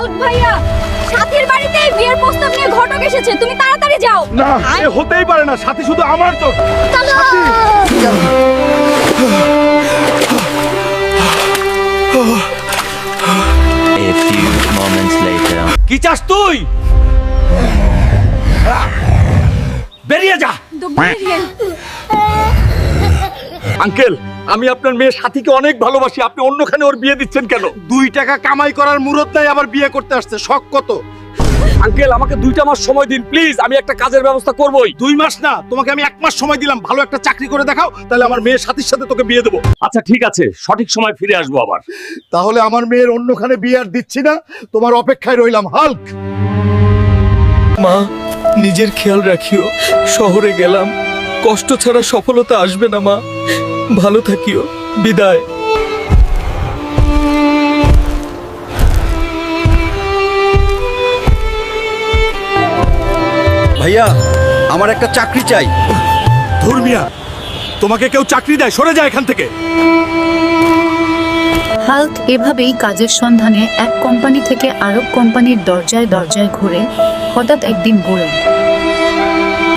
Hulk ভাইয়া, সাথীর বাড়িতে বিয়ের প্রস্তাব নিয়ে ঘটক এসেছে, তুমি তাড়াতাড়ি যাও। না, এ হতেই পারে না, সাথী শুধু আমার তো। A few moments later. কি চাস তুই? বেরিয়ে যা। আঙ্কেল, আমি আপনার মেয়ে সাথীকে অনেক ভালোবাসি, আপনি অন্যখানে ওর বিয়ে দিচ্ছেন কেন? 2 টাকা কামাই করার মুরত নাই, আবার বিয়ে করতে আসছে, শখ কত? আঙ্কেল, আমাকে 2টা মাস সময় দিন প্লিজ, আমি একটা কাজের ব্যবস্থা করবই। 2 মাস না, তোমাকে আমি 1 মাস সময় দিলাম, ভালো একটা চাকরি করে দেখাও, তাহলে আমার মেয়ের সাথীর সাথে তোকে বিয়ে দেবো। আচ্ছা ঠিক আছে, সঠিক সময় ফিরে আসবো আবার। তাহলে আমার মেয়ের অন্যখানে বিয়ে আর দিচ্ছি না, তোমার অপেক্ষায় রইলাম। হাল্ক, মা, নিজের খেয়াল রাখিও। শহরে গেলাম, কষ্ট ছাড়া সফলতা আসবে না মা। ভালো থাকিও, বিদায়। ভাইয়া, আমার একটা চাকরি চাই। ধর্মিয়া, তোমাকে কেউ চাকরি দেয়? সরে যায় এখান থেকে। হাল্ক এভাবেই কাজের সন্ধানে এক কোম্পানি থেকে আরেক কোম্পানির দরজায় দরজায় ঘুরে হঠাৎ একদিন বলল,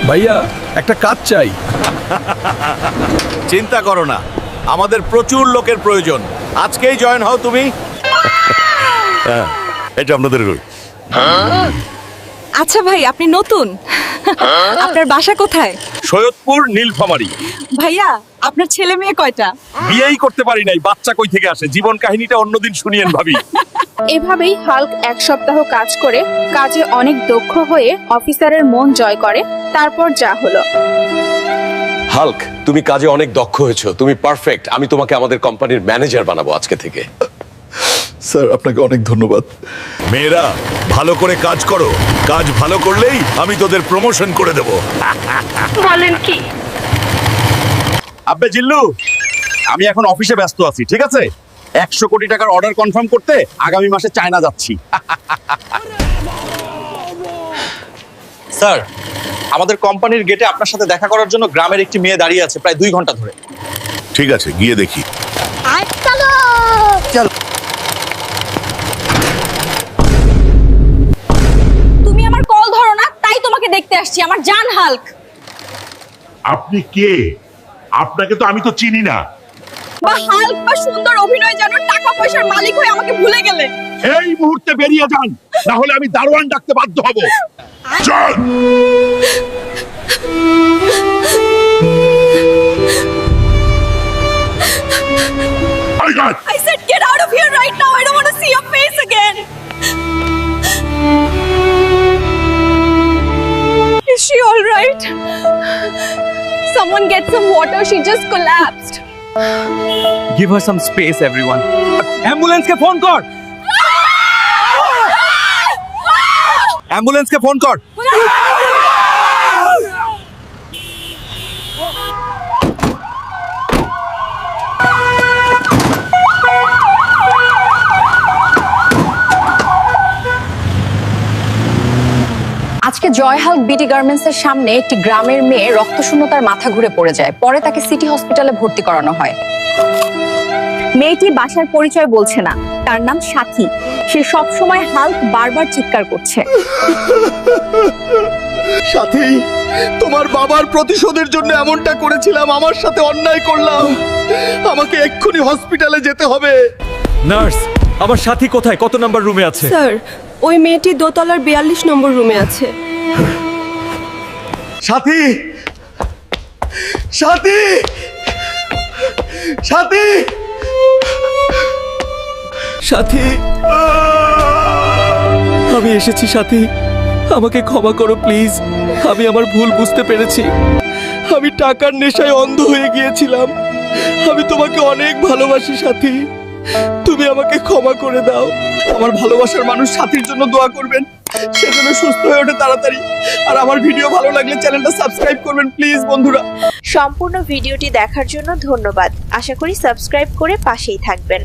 ভাইয়া, একটা কাজ চাই। চিন্তা করো না, আমাদের প্রচুর লোকের প্রয়োজন, আজকেই জয়েন হও তুমি। এটা আপনাদের রুল। আচ্ছা ভাই, আপনি নতুন, আপনার বাসা কোথায়? সৈয়দপুর নীলফামারী। ভাইয়া, আপনার ছেলে মেয়ে কয়টা? বিয়েই করতে পারি নাই, বাচ্চা কই থেকে আসে? জীবন কাহিনীটা অন্যদিন শুনিয়েন ভাবি। এভাবেই হাল্ক 1 সপ্তাহ কাজ করে কাজে অনেক দক্ষ হয়ে অফিসারের মন জয় করে। তারপর যা হলো, হাল্ক, তুমি কাজে অনেক দক্ষ হয়েছো, তুমি পারফেক্ট। আমি তোমাকে আমাদের কোম্পানির ম্যানেজার বানাবো আজকে থেকে। স্যার, আপনাকে অনেক ধন্যবাদ। মেয়েরা, ভালো করে কাজ করো, কাজ ভালো করলেই আমি তোদের প্রমোশন করে দেব। বলেন কি? আব্বে জিল্লু, আমি এখন অফিসে ব্যস্ত আছি, ঠিক আছে? 100 কোটি টাকার অর্ডার কনফার্ম করতে আগামী মাসে চায়না যাচ্ছি। স্যার, আমাদের কোম্পানির গেটে আপনার সাথে দেখা করার জন্য গ্রামের একটি মেয়ে দাঁড়িয়ে আছে প্রায় 2 ঘন্টা ধরে। ঠিক আছে, গিয়ে দেখি। তুমি আমার কল ধরো না, তাই তোমাকে দেখতে আসছি, আমার জান হাল্ক। আপনি কে? আপনাকে তো আমি তো চিনি না। বা হাল্ক বা সুন্দর অভিনয় জানো, টাকা পয়সার মালিক হয়ে আমাকে ভুলে গেলে। এই মুহূর্তে বেরিয়ে যান, না হলে আমি দারোয়ান ডাকতে বাধ্য হব। চল। My God! I said get out of here right now. I don't want to see your face again. Is she all right? Someone get some water. She just collapsed. Give her some space, everyone. Ambulance কে phone কর। Ambulance কে phone কর। আজকে জয় Hulk BD গার্মেন্টসের সামনে একটি গ্রামের মেয়ে রক্তশূন্যতার মাথা ঘুরে পড়ে যায়, পরে তাকে সিটি হসপিটালে ভর্তি করানো হয়। মেয়েটি বাসার পরিচয় বলছে না, তার নাম সাথী। সে সব সময় হাল্ক বারবার চিৎকার করছে। সাথী, তোমার বাবার প্রতিশোধের জন্য এমনটা করেছিলাম, আমার সাথে অন্যায় করলাম, আমাকে এক্ষুনি হসপিটালে যেতে হবে। নার্স, আমার সাথী কোথায়? কত নাম্বার রুমে আছে? স্যার, ওই মেয়েটি দোতলার 42 নম্বর রুমে আছে। সাথী, সাথী, সাথী, সাথী, আমি এসেছি। সাথী, আমাকে ক্ষমা করো প্লিজ। আমি আমার ভুল বুঝতে পেরেছি। আমি টাকার নেশায় অন্ধ হয়ে গিয়েছিলাম। আমি তোমাকে অনেক ভালোবাসি সাথী, তুমি আমাকে ক্ষমা করে দাও। আমার ভালোবাসার মানুষ সাথীর জন্য দোয়া করবেন, সে যেন সুস্থ হয়ে ওঠে তাড়াতাড়ি। আর আমার ভিডিও ভালো লাগলে চ্যানেলটা সাবস্ক্রাইব করবেন প্লিজ বন্ধুরা। সম্পূর্ণ ভিডিওটি দেখার জন্য ধন্যবাদ। আশা করি সাবস্ক্রাইব করে পাশেই থাকবেন।